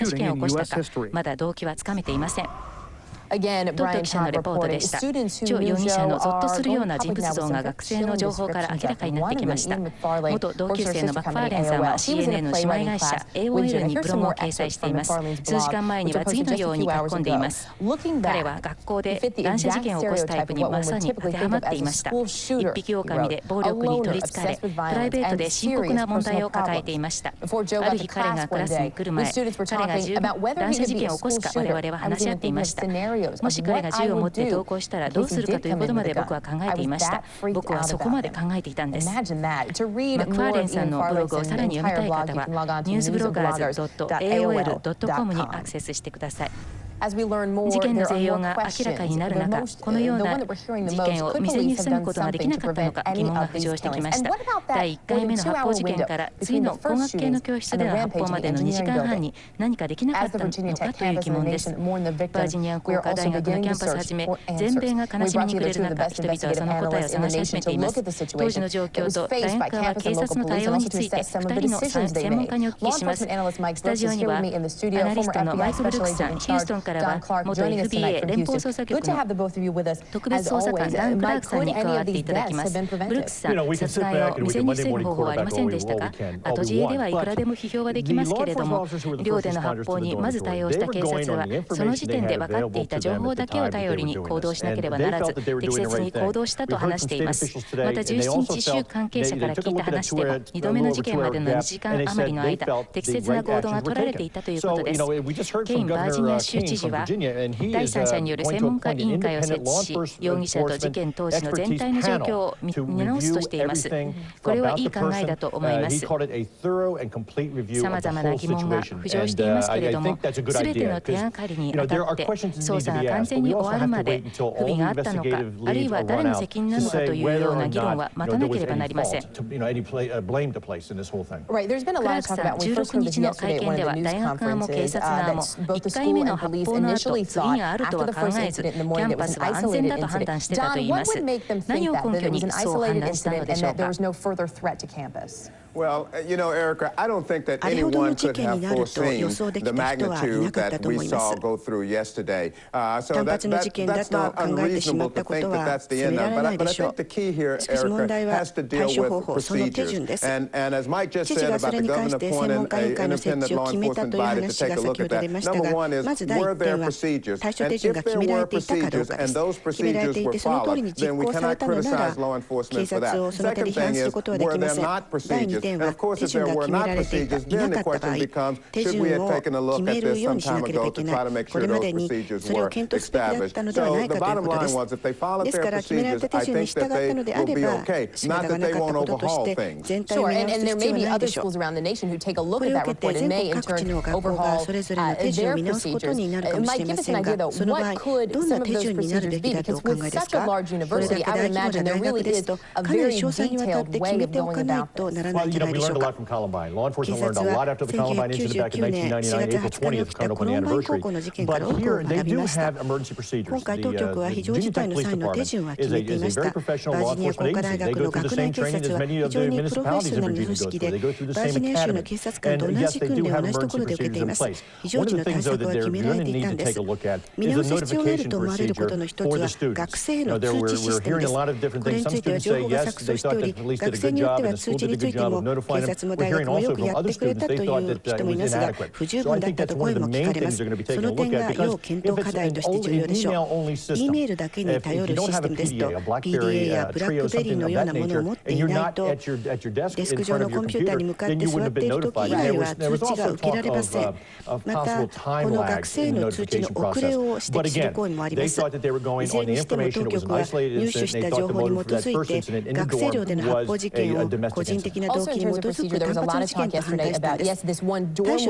射事件を起こしたか、まだ動機はつかめていません。トッド記者のレポートでした。チョ容疑者のゾッとするような人物像が学生の情報から明らかになってきました。元同級生のマクファーレンさんは CNN の姉妹会社 AOL にブログを掲載しています。数時間前には次のように書き込んでいます。彼は学校で乱射事件を起こすタイプにまさに当てはまっていました。一匹狼で暴力に取りつかれ、プライベートで深刻な問題を抱えていました。ある日彼がクラスに来る前、彼が乱射事件を起こすか我々は話し合っていました。もし彼が銃を持って投降したらどうするかということまで僕は考えていました。僕はそこまで考えていたんです。マクファーレンさんのブログをさらに読みたい方はニュースブロガーズ .aol.com にアクセスしてください。事件の全容が明らかになる中、このような事件を未然に防ぐことができなかったのか疑問が浮上してきました。第1回目の発砲事件から次の工学系の教室での発砲までの2時間半に何かできなかったのかという疑問です。バージニア工科大学のキャンパスはじめ全米が悲しみに暮れる中、人々はその答えを探し始めています。当時の状況と大学側は警察の対応について2人の専門家にお聞きします。スタジオにはアナリストのマイク・ブルックスさん、ヒューストンからからは元 FBI 連邦捜査局の特別捜査官ダン・クラークさんに加わっていただきます。ブルックスさん、殺害を未然に防ぐ方法はありませんでしたか？後知恵ではいくらでも批評はできますけれども、寮での発砲にまず対応した警察は、その時点で分かっていた情報だけを頼りに行動しなければならず、適切に行動したと話しています。また17日州関係者から聞いた話では、2度目の事件までの2時間余りの間、適切な行動が取られていたということです。ケイン・バージニア州知事は、第三者による専門家委員会を設置し、容疑者と事件当時の全体の状況を見直すとしています。これはいい考えだと思います。さまざまな疑問が浮上していますけれども、すべての手がかりにあたって捜査が完全に終わるまで不備があったのか、あるいは誰の責任なのかというような議論は待たなければなりません。クラークさん、16日の会見では大学側も警察側も1回目の発砲の後、次があるとは考えず、キャンパスは安全だと判断してたといいます。何を根拠にそう判断したのでしょうか。あれほどの事件になると予想できた人はいなかったと思います。単発の事件だと考えてしまったことは責められないでしょう。しかし問題は対処方法、その手順です。知事がそれに関して専門家委員会の設置を決めたという話が先ほど出ましたが、まず第1点は対処手順が決められていたかどうかです。決められていてその通りに実行されたのなら、警察をその手で批判することはできません。第2点は手順が決められていなかった場合、手順を決めるようにしなければいけない。これまでにそれを検討すべきだったのではないかということです。ですから決められた手順に従ったのであれば仕方がなかったこととして全体を見直す必要はないでしょう。これを受けて全国各地の学校がそれぞれの手順を見直すことになるかもしれませんが、その場合どんな手順になるべきだとお考えですか？これだけ大規模な大学ですとかなり詳細にわたって決めておかないとならないんじゃないでしょうか。警察は1999年4月20日に起きたコロンバイン高校の事件から多くを学びました。今回当局は非常事態の際の手順は決めていました。バージニア工科大学の学内警察は非常にプロフェッショナルな組織で、バージニア州の警察官と同じ訓練を同じところで受けています。非常時の対策は決められていたんです。見直す必要があると思われることの一つは学生への通知システムです。これについては情報が錯綜しており、学生によっては通知についても警察も大学もよくやってくれたという人もいますが、不十分だったと声も聞かれます。その点が要検討課題として重要でしょう。E メールだけに頼るシステムですと PDA やブラックベリーのようなものを持っていないと、デスク上のコンピューターに向かって座っている時以外は通知が受けられません。またこの学生への通知の遅れを指摘する行為もあります。いずれにしても当局は入手した情報に基づいて学生寮での発砲事件を個人的な動機に基づく単発の事件と判断したんです。対処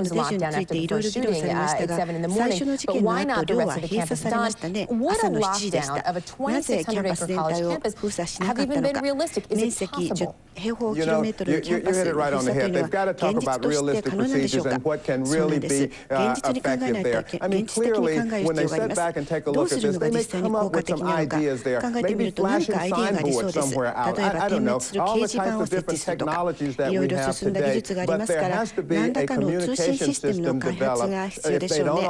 の手順についていろいろ議論されましたが、最初の事件の後、寮は閉鎖されましたね。朝の7時でした。なぜキャンパス全体を封鎖しなかったのか。面積10平方キロメートルのキャンパス封鎖というのは現実として可能なんでしょうか。そうなんです。現実に考えないと、現実的に考える必要があります。どうするのが実際に効果的なのか考えてみると何かアイデアがありそうです。例えば点滅する掲示板を設置するとか、いろいろ進んだ技術がありますから、何らかの通信システムの開発が必要でしょうね。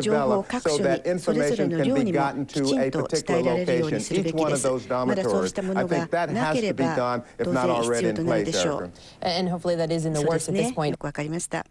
情報を各所にそれぞれの寮にもきちんと伝えられるようにするべきです。まだそうしたものがなければ当然必要となるでしょう。そうですね。よくわかりました。